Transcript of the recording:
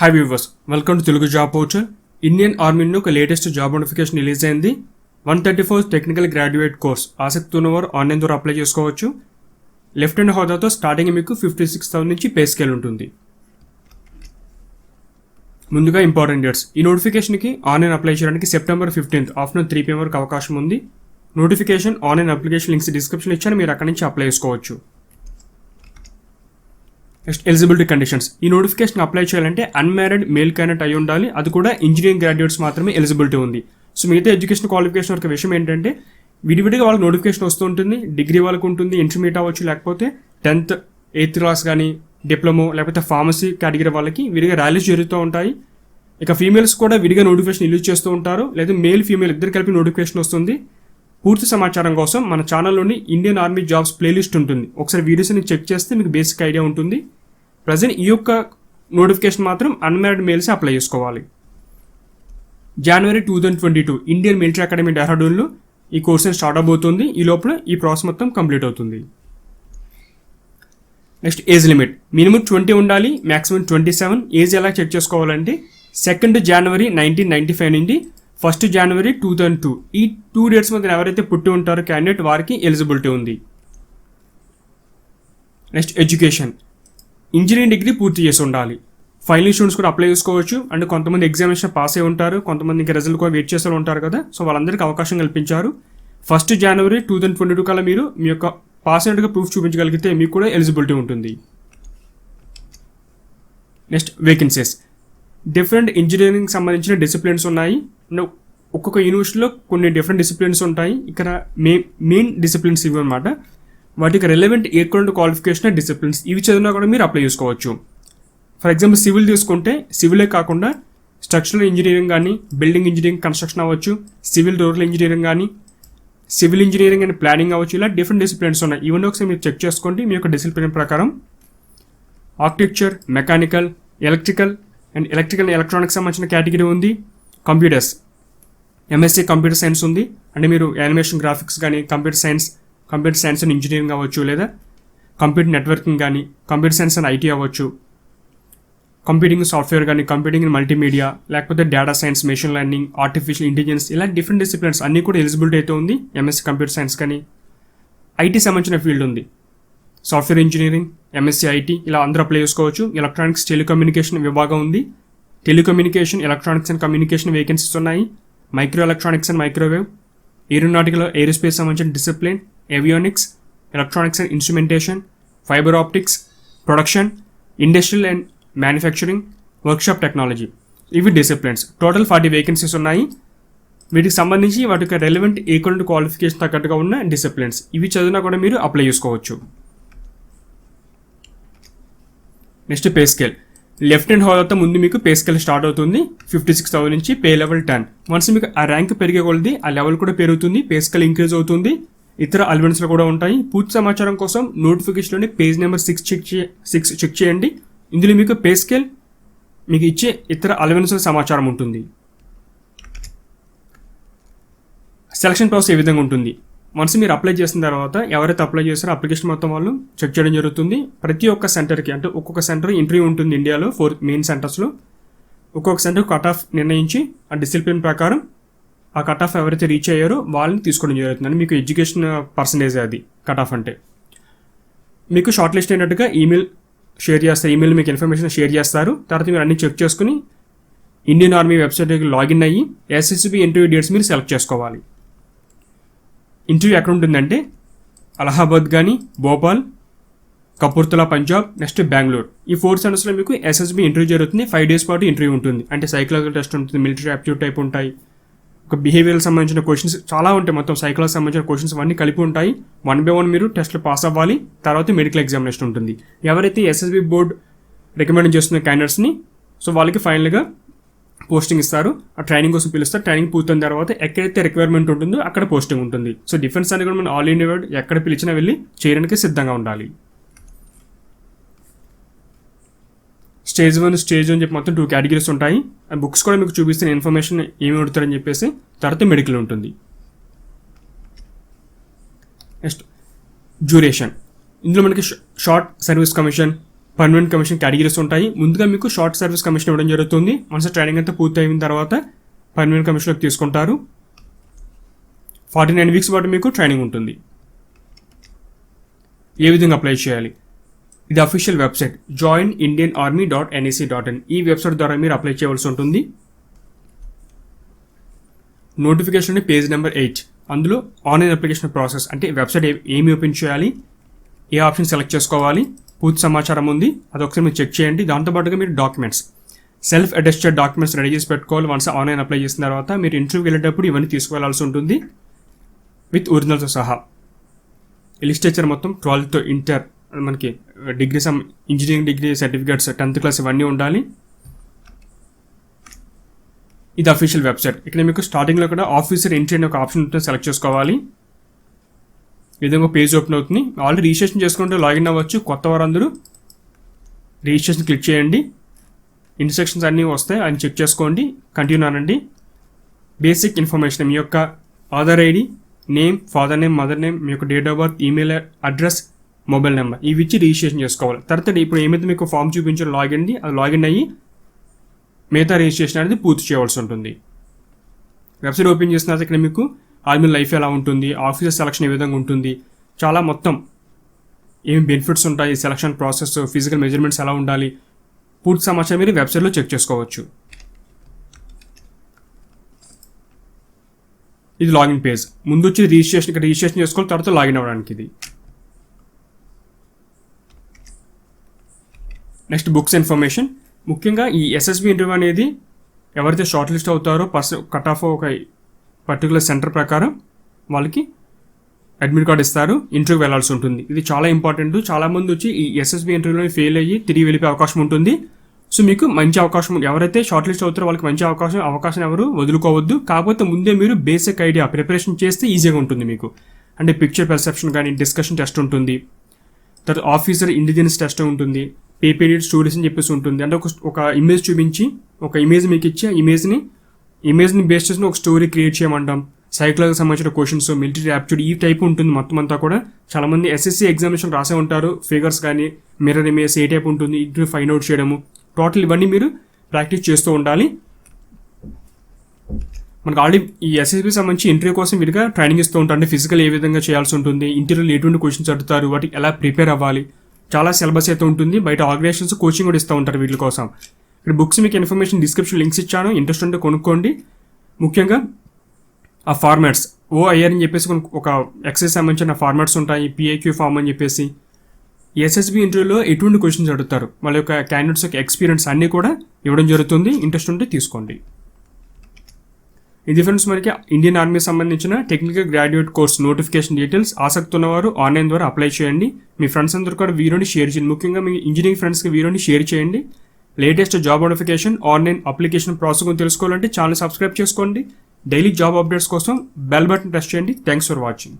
Hi viewers, welcome to Telugu job portal. Indian ఆర్మీలో ఒక latest job notification release అయింది. 134 technical graduate course ఆసక్తి ఉన్నవారు ఆన్లైన్ ద్వారా అప్లై చేసుకోవచ్చు. లెఫ్టినెంట్ హోదాతో స్టార్టింగ్ మీకు 56,000 నుంచి పే స్కేల్ ఉంటుంది. ముందుగా ఇంపార్టెంట్ డేట్స్. ఈ నోటిఫికేషన్కి ఆన్లైన్ అప్లై చేయడానికి September 15th ఆఫ్టర్నూన్ 3 PM వరకు అవకాశం ఉంది. Notification online application links description ఇచ్చాను, మీరు అక్కడి నుంచి అప్లై చేసుకోవచ్చు. Next eligibility conditions. ఈ నోటిఫికేషన్ అప్లై చేయాలంటే అన్మ్యారీడ్ మేల్ క్యాండిడేట్ అయి ఉండాలి. అది కూడా ఇంజనీరింగ్ గ్రాడ్యుయేట్స్ మాత్రమే ఎలిజిబిలిటీ ఉంది. సో మిగతా ఎడ్యుకేషన్ క్వాలిఫికేషన్ ఒక విషయం ఏంటంటే విడివిడిగా వాళ్ళకి నోటిఫికేషన్ వస్తూ ఉంటుంది. డిగ్రీ వాళ్ళకు ఉంటుంది, ఇంటర్మీడియట్ అవ్వచ్చు, లేకపోతే 10th 8th క్లాస్ కానీ డిప్లొమో లేకపోతే ఫార్మసీ కేటగిరీ వాళ్ళకి విడిగా ర్యాలీస్ జరుగుతూ ఉంటాయి. ఇక ఫీమేల్స్ కూడా విడిగా నోటిఫికేషన్ రిలీజ్ చేస్తూ ఉంటారు, లేదా మేల్ ఫీమేల్ ఇద్దరు కలిపి నోటిఫికేషన్ వస్తుంది. పూర్తి సమాచారం కోసం మన ఛానల్లోని ఇండియన్ ఆర్మీ జాబ్స్ ప్లేలిస్ట్ ఉంటుంది. ఒకసారి వీడియోస్ని చెక్ చేస్తే మీకు బేసిక్ ఐడియా ఉంటుంది. ప్రజెంట్ ఈ యొక్క నోటిఫికేషన్ మాత్రం అన్మ్యారీడ్ మేల్స్ అప్లై చేసుకోవాలి. January 2022 ఇండియన్ మిలిటరీ అకాడమీ డెహ్రాడూన్లో ఈ కోర్స్ స్టార్ట్ అవబోతుంది. ఈ లోపల ఈ ప్రాసెస్ మొత్తం కంప్లీట్ అవుతుంది. Next age limit. మినిమం 20 ఉండాలి, మ్యాక్సిమం 27. ఏజ్ ఎలా చెక్ చేసుకోవాలంటే 2nd January 1995 నుండి 1st January 2002 ఈ 2 డేట్స్ మధ్య ఎవరైతే పుట్టి ఉంటారో క్యాండిడేట్ వారికి ఎలిజిబిలిటీ ఉంది. Next education. ఇంజనీరింగ్ డిగ్రీ పూర్తి చేసి ఉండాలి. ఫైనల్ స్టూడెంట్స్ కూడా అప్లై చేసుకోవచ్చు. అండ్ కొంతమంది ఎగ్జామినేషన్ పాస్ అయి ఉంటారు, కొంతమంది ఇంకా రిజల్ట్ కూడా వెయిట్ చేస్తూ ఉంటారు కదా, సో వాళ్ళందరికీ అవకాశం కల్పించారు. 1st January 2022 కల్లా మీరు మీ యొక్క పాస్ అయినట్టుగా ప్రూఫ్ చూపించగలిగితే మీకు కూడా ఎలిజిబిలిటీ ఉంటుంది. Next vacancies. డిఫరెంట్ ఇంజనీరింగ్ సంబంధించిన డిసిప్లిన్స్ ఉన్నాయి. ఒక్కొక్క యూనివర్సిటీలో కొన్ని డిఫరెంట్ డిసిప్లిన్స్ ఉంటాయి. ఇక్కడ మెయిన్ డిసిప్లిన్స్ ఇవి అనమాట. వాటికి రెలవెంట్ ఈక్వల్ క్వాలిఫికేషన్ డిసిప్లిన్స్ ఇవి చదివినా కూడా మీరు అప్లై చేసుకోవచ్చు. ఫర్ ఎగ్జాంపుల్ సివిల్ తీసుకుంటే సివిలే కాకుండా స్ట్రక్చరల్ ఇంజనీరింగ్ కానీ, బిల్డింగ్ ఇంజనీరింగ్ కన్స్ట్రక్షన్ అవ్వచ్చు, సివిల్ రూరల్ ఇంజనీరింగ్ కానీ, సివిల్ ఇంజనీరింగ్ అండ్ ప్లానింగ్ అవ్వచ్చు. ఇలా డిఫరెంట్ డిసిప్లిన్స్ ఉన్నాయి. ఇవన్నీ ఒకసారి మీరు చెక్ చేసుకోండి మీ యొక్క డిసిప్లిన్ ప్రకారం. Architecture, mechanical, electrical and electronics సంబంధించిన కేటగిరీ ఉంది. కంప్యూటర్స్, MSc కంప్యూటర్ సైన్స్ ఉంది. అంటే మీరు యానిమేషన్ గ్రాఫిక్స్ కానీ, కంప్యూటర్ సైన్స్ అండ్ ఇంజనీరింగ్ అవ్వచ్చు, లేదా కంప్యూటర్ నెట్వర్కింగ్ కానీ, కంప్యూటర్ సైన్స్ అండ్ IT అవ్వచ్చు, కంప్యూటింగ్ సాఫ్ట్వేర్ కానీ, కంప్యూటింగ్ అండ్ మల్టీమీడియా, లేకపోతే data science, machine learning, artificial intelligence, ఇలా డిఫరెంట్ డిసిప్లిన్స్ అన్నీ కూడా ఎలిజిబిలిటీ అయితే ఉంది. MSc కంప్యూటర్ సైన్స్ కానీ, IT సంబంధించిన ఫీల్డ్ ఉంది. సాఫ్ట్వేర్ ఇంజనీరింగ్, MSc IT ఇలా అందరూ అప్లై చేసుకోవచ్చు. ఎలక్ట్రానిక్స్, టెలికమ్యూనికేషన్ విభాగం ఉంది. Telecommunication, electronics and communication vacancies ఉన్నాయి. Micro electronics and microwave, aeronautical aerospace సంబంధించిన discipline, avionics, electronics and instrumentation, fibre optics, production, industrial and manufacturing, workshop technology, ఇవి disciplines. Total 40 vacancies ఉన్నాయి. వీటికి సంబంధించి వాటి యొక్క రెలవెంట్ ఈక్వల్ క్వాలిఫికేషన్ తగ్గట్టుగా ఉన్న డిసిప్లిన్స్ ఇవి చదివినా కూడా మీరు అప్లై చేసుకోవచ్చు. Next pay scale. లెఫ్టినెంట్ హోదాతో ముందు మీకు పే స్కేల్ స్టార్ట్ అవుతుంది 56,000 నుంచి పే లెవెల్ 10. వన్స్ మీకు ఆ ర్యాంక్ పెరిగే కొలది ఆ లెవెల్ కూడా పెరుగుతుంది, పే స్కేల్ ఇంక్రీజ్ అవుతుంది. ఇతర అలవెన్స్లు కూడా ఉంటాయి. పూర్తి సమాచారం కోసం నోటిఫికేషన్లోని పేజ్ నెంబర్ 6 చెక్ చేయండి. ఇందులో మీకు పే స్కేల్, మీకు ఇచ్చే ఇతర అలవెన్స్ల సమాచారం ఉంటుంది. సెలక్షన్ ప్రాసెస్ ఏ విధంగా ఉంటుంది. వన్స్ మీరు అప్లై చేసిన తర్వాత ఎవరైతే అప్లై చేస్తారో అప్లికేషన్ మొత్తం వాళ్ళు చెక్ చేయడం జరుగుతుంది. ప్రతి ఒక్క సెంటర్కి, అంటే ఒక్కొక్క సెంటర్ ఇంటర్వ్యూ ఉంటుంది ఇండియాలో 4 మెయిన్ సెంటర్స్లో. ఒక్కొక్క సెంటర్ కట్ ఆఫ్ నిర్ణయించి ఆ డిసిప్లిన్ ప్రకారం ఆ కట్ ఆఫ్ ఎవరైతే రీచ్ అయ్యారో వాళ్ళని తీసుకోవడం జరుగుతుంది. మీకు ఎడ్యుకేషన్ పర్సంటేజ్ అది కట్ ఆఫ్ అంటే. మీకు షార్ట్ లిస్ట్ అయినట్టుగా ఈమెయిల్ షేర్ చేస్తారు. ఈమెయిల్ మీకు ఇన్ఫర్మేషన్ షేర్ చేస్తారు. తర్వాత మీరు అన్ని చెక్ చేసుకుని ఇండియన్ ఆర్మీ వెబ్సైట్కి లాగిన్ అయ్యి SSB ఇంటర్వ్యూ డేట్స్ మీరు సెలెక్ట్ చేసుకోవాలి. ఇంటర్వ్యూ ఎక్కడ ఉంటుందంటే అలహాబాద్ కానీ, భోపాల్, కపూర్తలా పంజాబ్, నెక్స్ట్ బెంగళూరు, ఈ 4 సెంటర్స్లో మీకు SSB ఇంటర్వ్యూ జరుగుతుంది. 5 days పాటు ఇంటర్వ్యూ ఉంటుంది. అంటే సైకలాజికల్ టెస్ట్ ఉంటుంది, మిలిటరీ యాప్ట్యూడ్ టైప్ ఉంటాయి, ఒక బిహేవియర్ సంబంధించిన క్వశ్చన్స్ చాలా ఉంటాయి. మొత్తం సైకాలజీ సంబంధించిన క్వశ్చన్స్ అన్నీ కలిపి ఉంటాయి. 1 by 1 మీరు టెస్ట్లు పాస్ అవ్వాలి. తర్వాత మెడికల్ ఎగ్జామినేషన్ ఉంటుంది. ఎవరైతే SSB బోర్డ్ రికమెండ్ చేస్తున్న క్యాండిడేట్స్ని, సో వాళ్ళకి ఫైనల్గా పోస్టింగ్ ఇస్తారు. ఆ ట్రైనింగ్ కోసం పిలుస్తారు. ట్రైనింగ్ పూర్తయిన తర్వాత ఎక్కడైతే రిక్వైర్మెంట్ ఉంటుందో అక్కడ పోస్టింగ్ ఉంటుంది. సో డిఫెన్స్ అనేది కూడా మనం ఆల్ ఇండియా వైడ్ ఎక్కడ పిలిచినా వెళ్ళి చేయడానికి సిద్ధంగా ఉండాలి. స్టేజ్ 1, స్టేజ్ 2 అని చెప్పి మొత్తం 2 కేటగిరీస్ ఉంటాయి. ఆ బుక్స్ కూడా మీకు చూపిస్తున్న ఇన్ఫర్మేషన్ ఏమి అడుగుతారని చెప్పేసి. తర్వాత మెడికల్ ఉంటుంది. Next duration. ఇందులో మనకి short service commission, permanent commission categories ఉంటాయి. ముందుగా మీకు షార్ట్ సర్వీస్ కమిషన్ ఇవ్వడం జరుగుతుంది. వన్స్ ట్రైనింగ్ అంతా పూర్తి అయిన తర్వాత పర్మనెంట్ కమిషన్లోకి తీసుకుంటారు. 49 వీక్స్ పాటు మీకు ట్రైనింగ్ ఉంటుంది. ఏ విధంగా అప్లై చేయాలి? ఇది అఫీషియల్ వెబ్సైట్ joinindianarmy.nec.in. ఈ వెబ్సైట్ ద్వారా మీరు అప్లై చేయవలసి ఉంటుంది. Notification page number 8. అందులో ఆన్లైన్ అప్లికేషన్ ప్రాసెస్ అంటే వెబ్సైట్ ఏమి ఓపెన్ చేయాలి, ఏ ఆప్షన్ సెలెక్ట్ చేసుకోవాలి, పూర్తి సమాచారం ఉంది. అదొకసారి మీరు చెక్ చేయండి. దాంతోపాటుగా మీరు documents, self attested documents ready చేసి పెట్టుకోవాలి. వన్స్ ఆన్లైన్ అప్లై చేసిన తర్వాత మీరు ఇంటర్వ్యూకి వెళ్ళేటప్పుడు ఇవన్నీ తీసుకువెళ్లాల్సి ఉంటుంది విత్ ఒరిజినల్తో సహా. లిస్టేచర్ మొత్తం 12th ఇంటర్ మనకి degree engineering degree certificates 10th class ఇవన్నీ ఉండాలి. ఇది అఫీషియల్ వెబ్సైట్. ఇక్కడ మీకు స్టార్టింగ్లో కూడా ఆఫీసర్ ఎంట్రీ అనే ఒక ఆప్షన్ ఉంటుంది, సెలెక్ట్ చేసుకోవాలి. ఈ విధంగా పేజ్ ఓపెన్ అవుతుంది. ఆల్రెడీ రిజిస్ట్రేషన్ చేసుకుంటే లాగిన్ అవ్వచ్చు. కొత్త వారందరూ రిజిస్ట్రేషన్ క్లిక్ చేయండి. ఇన్స్ట్రక్షన్స్ అన్నీ వస్తాయి, అని చెక్ చేసుకోండి. కంటిన్యూ అనండి. బేసిక్ ఇన్ఫర్మేషన్ మీ యొక్క Aadhaar ID, name, father name, mother name, మీ యొక్క date of birth, email address, mobile number ఇవి ఇచ్చి రిజిస్ట్రేషన్ చేసుకోవాలి. తర్వాత ఇప్పుడు ఏమైతే మీకు ఫామ్ చూపించాలో లాగిన్ అది లాగిన్ అయ్యి మిగతా రిజిస్ట్రేషన్ అనేది పూర్తి చేయవలసి ఉంటుంది. వెబ్సైట్ ఓపెన్ చేసిన తర్వాత ఇక్కడ మీకు ఆర్మీ లైఫ్ ఎలా ఉంటుంది, ఆఫీసర్ సెలక్షన్ ఏ విధంగా ఉంటుంది, చాలా మొత్తం ఏమి బెనిఫిట్స్ ఉంటాయి, సెలక్షన్ ప్రాసెస్, ఫిజికల్ మెజర్మెంట్స్ ఎలా ఉండాలి, పూర్తి సమాచారం మీరు వెబ్సైట్లో చెక్ చేసుకోవచ్చు. ఇది లాగిన్ పేజ్. ముందు వచ్చి రిజిస్ట్రేషన్ చేసుకోవాలి, తర్వాత లాగిన్ అవ్వడానికి ఇది. Next books information. ముఖ్యంగా ఈ ఎస్ఎస్బి ఇంటర్వ్యూ అనేది ఎవరైతే షార్ట్ లిస్ట్ అవుతారో కట్ ఆఫ్ ఒక పర్టికులర్ సెంటర్ ప్రకారం వాళ్ళకి అడ్మిట్ కార్డ్ ఇస్తారు, ఇంటర్వ్యూ వెళ్ళాల్సి ఉంటుంది. ఇది చాలా ఇంపార్టెంట్. చాలామంది వచ్చి ఈ ఎస్ఎస్బి ఇంటర్వ్యూలో ఫెయిల్ అయ్యి తిరిగి వెళ్ళిపోయే అవకాశం ఉంటుంది. సో మీకు మంచి అవకాశం, ఎవరైతే షార్ట్ లిస్ట్ అవుతారో వాళ్ళకి మంచి అవకాశం ఎవరు వదులుకోవద్దు. కాకపోతే ముందే మీరు బేసిక్ ఐడియా ప్రిపరేషన్ చేస్తే ఈజీగా ఉంటుంది మీకు. అంటే పిక్చర్ పర్సెప్షన్ కానీ, డిస్కషన్ టెస్ట్ ఉంటుంది, తర్వాత ఆఫీసర్ ఇంటెలిజెన్స్ టెస్ట్ ఉంటుంది, పేపీరియడ్ స్టోరీస్ అని చెప్పేసి ఉంటుంది. అంటే ఒక ఇమేజ్ చూపించి, ఒక ఇమేజ్ మీకు ఇచ్చి ఇమేజ్ని బేస్ చేసి ఒక స్టోరీ క్రియేట్ చేయమంటాం. సైకాలజీకి సంబంధించిన క్వశ్చన్స్, మిలిటరీ యాప్టిట్యూడ్ ఈ టైప్ ఉంటుంది మొత్తం అంతా కూడా. చాలామంది ఎస్ఎస్సి ఎగ్జామినేషన్ రాసే ఉంటారు. ఫిగర్స్ కానీ, మిర్రర్ ఇమేజ్ ఏ టైప్ ఉంటుంది ఇది ఫైండ్ అవుట్ చేయడము, టోటల్ ఇవన్నీ మీరు ప్రాక్టీస్ చేస్తూ ఉండాలి. మనకు ఆల్రెడీ ఈ ఎస్ఎస్బి సంబంధించి ఇంటర్వ్యూ కోసం విడిగా ట్రైనింగ్ ఇస్తూ ఉంటారు. అంటే ఫిజికల్ ఏ విధంగా చేయాల్సి ఉంటుంది, ఇంటర్వ్యూలో ఎటువంటి క్వశ్చన్స్ అడుగుతారు, వాటికి ఎలా ప్రిపేర్ అవ్వాలి, చాలా సిలబస్ అయితే ఉంటుంది. బయట ఆర్గనైజేషన్స్ కోచింగ్ కూడా ఇస్తూ ఉంటారు వీటి కోసం. ఇక్కడ బుక్స్ మీకు ఇన్ఫర్మేషన్ డిస్క్రిప్షన్ లింక్స్ ఇచ్చాను, ఇంట్రెస్ట్ ఉంటే కొనుక్కోండి. ముఖ్యంగా ఆ ఫార్మాట్స్ OIR అని చెప్పేసి ఒక ఎక్సైజ్ సంబంధించిన ఫార్మాట్స్ ఉంటాయి, PIQ ఫార్మ్ అని చెప్పేసి. ఎస్ఎస్బి ఇంటర్వ్యూలో ఎటువంటి క్వశ్చన్స్ అడుగుతారు, వాళ్ళ యొక్క క్యాండిడేట్స్ యొక్క ఎక్స్పీరియన్స్ అన్నీ కూడా ఇవ్వడం జరుగుతుంది. ఇంట్రెస్ట్ ఉంటే తీసుకోండి. ఇది ఫ్రెండ్స్ మనకి ఇండియన్ ఆర్మీ సంబంధించిన technical graduate course notification details. ఆసక్తి ఉన్నవారు ఆన్లైన్ ద్వారా అప్లై చేయండి. మీ ఫ్రెండ్స్ అందరూ కూడా వీడియోని షేర్ చేయండి. ముఖ్యంగా మీ ఇంజనీరింగ్ ఫ్రెండ్స్కి వీడియోని షేర్ చేయండి. Latest job notification, online application process గురించి తెలుసుకోవాలంటే ఛానల్ సబ్స్క్రైబ్ చేసుకోండి. డైలీ జాబ్ అప్డేట్స్ కోసం బెల్ బటన్ ప్రెస్ చేయండి. Thanks for watching.